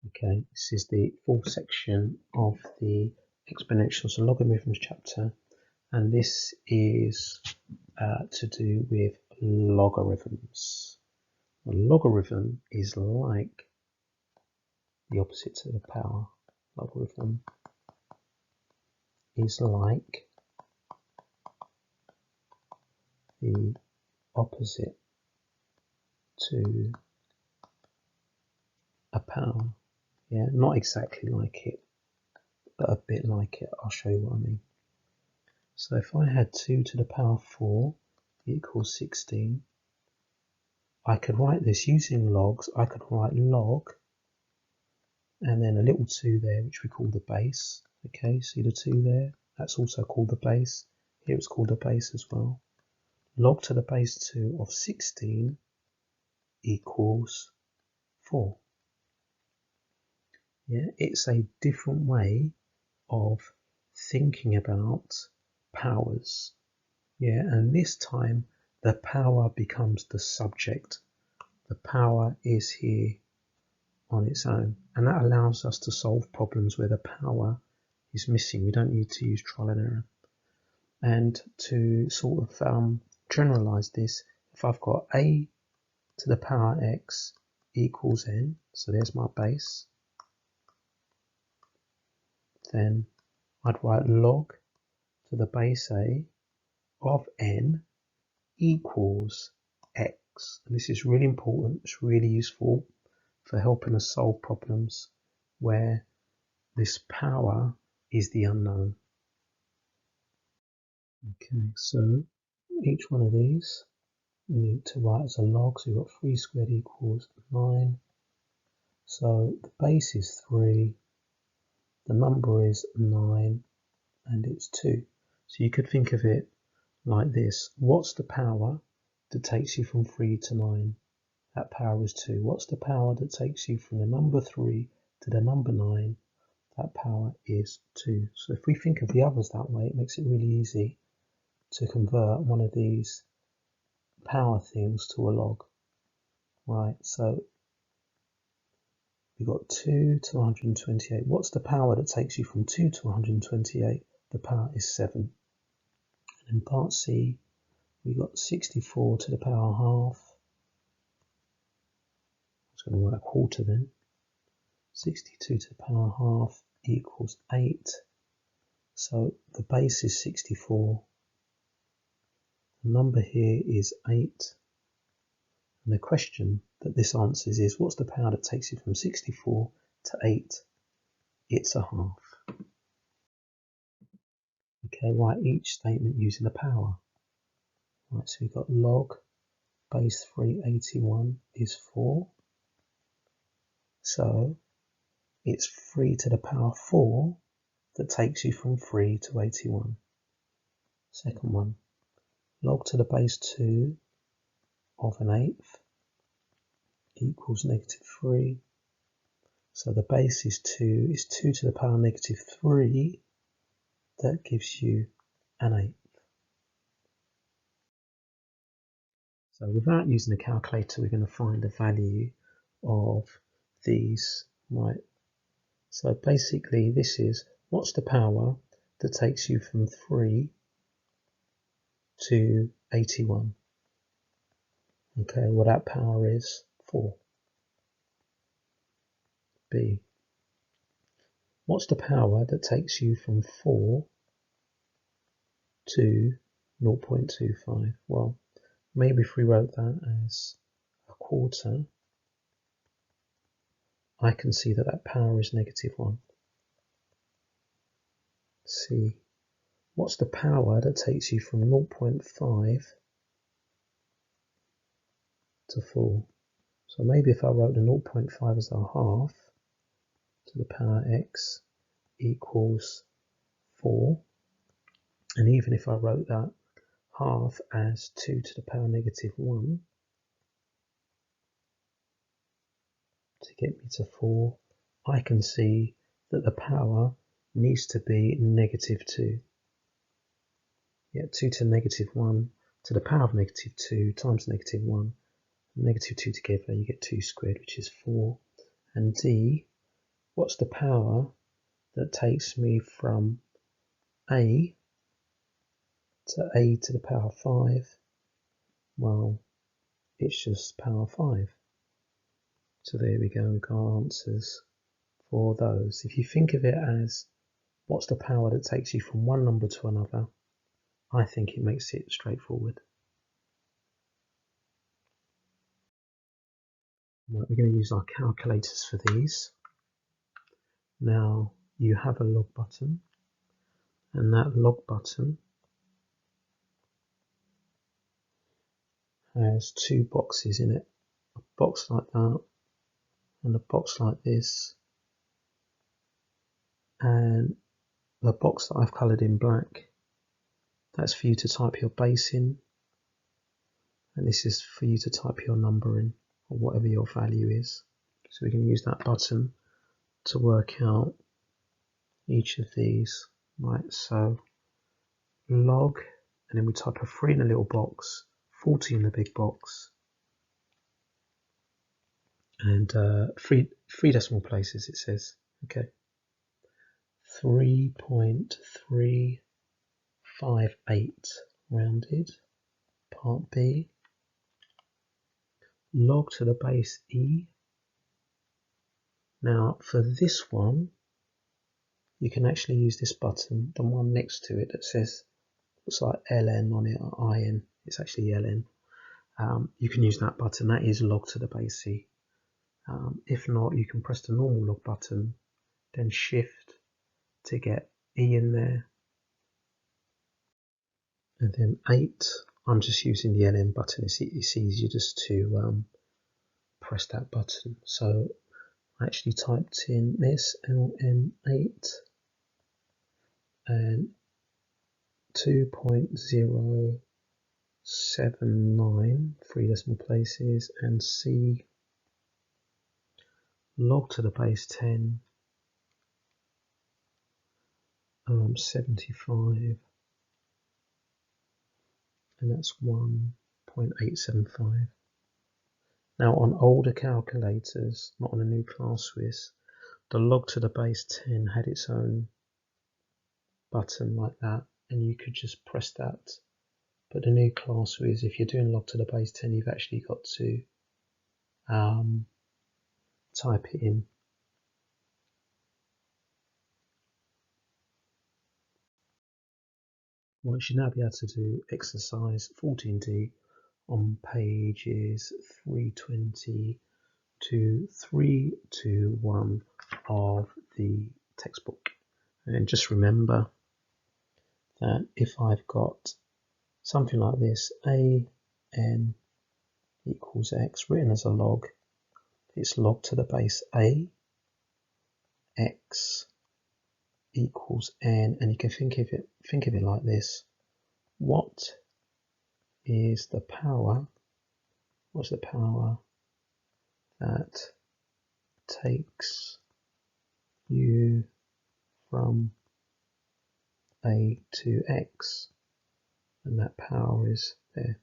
Okay, this is the fourth section of the Exponentials and Logarithms chapter, and this is to do with logarithms. A logarithm is like the opposite to the power. Logarithm is like the opposite to a power. Yeah, not exactly like it, but a bit like it. I'll show you what I mean. So if I had 2 to the power 4 equals 16, I could write this using logs. I could write log and then a little 2 there, which we call the base. Okay, see the 2 there? That's also called the base. Here it's called the base as well. Log to the base 2 of 16 equals 4. Yeah, it's a different way of thinking about powers. Yeah, and this time the power becomes the subject. The power is here on its own, and that allows us to solve problems where the power is missing. We don't need to use trial and error. And to sort of generalize this, if I've got a to the power x equals n, so there's my base, then I'd write log to the base a of n equals x. And this is really important, it's really useful for helping us solve problems where this power is the unknown. Okay, so each one of these we need to write as a log. So we've got 3 squared equals 9. So the base is 3, the number is 9, and it's 2. So you could think of it like this. What's the power that takes you from 3 to 9? That power is 2. What's the power that takes you from the number 3 to the number 9? That power is 2. So if we think of the others that way, it makes it really easy to convert one of these power things to a log. Right, so we've got 2 to 128. What's the power that takes you from 2 to 128? The power is 7. And in part C, we've got 64 to the power half. I was going to write a quarter then. 62 to the power half equals 8. So the base is 64. The number here is 8. And the question that this answers is, what's the power that takes you from 64 to 8? It's a half. Okay, write each statement using a power. Right, so we've got log base 381 is 4. So it's 3 to the power 4 that takes you from 3 to 81. Second one, log to the base 2 of an eighth equals negative 3. So the base is 2, is 2 to the power negative 3. That gives you an eighth. So without using a calculator, we're going to find the value of these, right? So basically this is, what's the power that takes you from 3 to 81? Okay, well that power is 4. B. What's the power that takes you from 4 to 0.25? Well, maybe if we wrote that as a quarter, I can see that that power is negative 1. C. What's the power that takes you from 0.5 to 4? So maybe if I wrote the 0.5 as a half to the power x equals 4, and even if I wrote that half as 2 to the power negative 1 to get me to 4, I can see that the power needs to be negative 2. Yeah, 2 to negative 1 to the power of negative 2 times negative 1, negative 2 together, you get 2 squared, which is 4. And D, what's the power that takes me from a to the power 5? Well, it's just power 5. So there we go, we've got answers for those. If you think of it as what's the power that takes you from one number to another, I think it makes it straightforward. Right, we're going to use our calculators for these. Now you have a log button, and that log button has two boxes in it, a box like that and a box like this, and the box that I've coloured in black, that's for you to type your base in, and this is for you to type your number in, or whatever your value is. So we can use that button to work out each of these. Right, so log, and then we type a 3 in the little box, 40 in the big box, and three decimal places it says. Okay, 3.358 rounded. Part B, log to the base e. Now for this one, you can actually use this button, the one next to it that says, looks like ln on it, or in, it's actually ln. You can use that button, that is log to the base e. If not, you can press the normal log button, then shift to get e in there, and then 8. I'm just using the ln button, it's easier just to press that button. So I actually typed in this ln8 and 2.079, 3 decimal places, and c, log to the base 10, 75, and that's 1.875. Now on older calculators, not on a new class Swiss, the log to the base 10 had its own button like that, and you could just press that. But the new class Swiss, if you're doing log to the base 10, you've actually got to type it in. Well, you should now be able to do exercise 14D on pages 320 to 321 of the textbook. And just remember that if I've got something like this, a n equals x, written as a log, it's log to the base a, x equals n, and you can think of it like this. What is the power? What's the power that takes you from a to x? And that power is there.